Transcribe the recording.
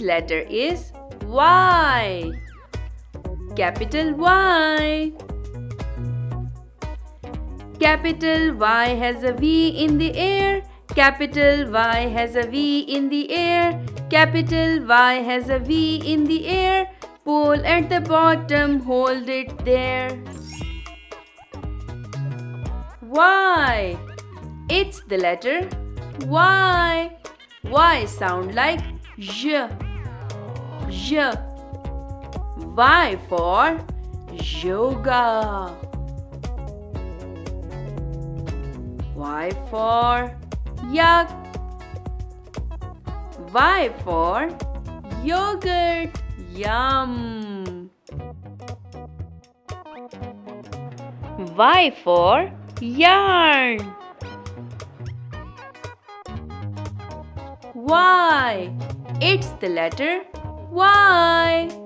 letter is Y. Capital Y. Capital Y has a V in the air. Capital Y has a V in the air. Capital Y has a V in the air. Pull at the bottom, hold it there. Y. It's the letter Y. Y sound like J. J. Y for yoga. Y for yak. Y for yogurt. Yum. Y for yarn. Y. It's the letter Y.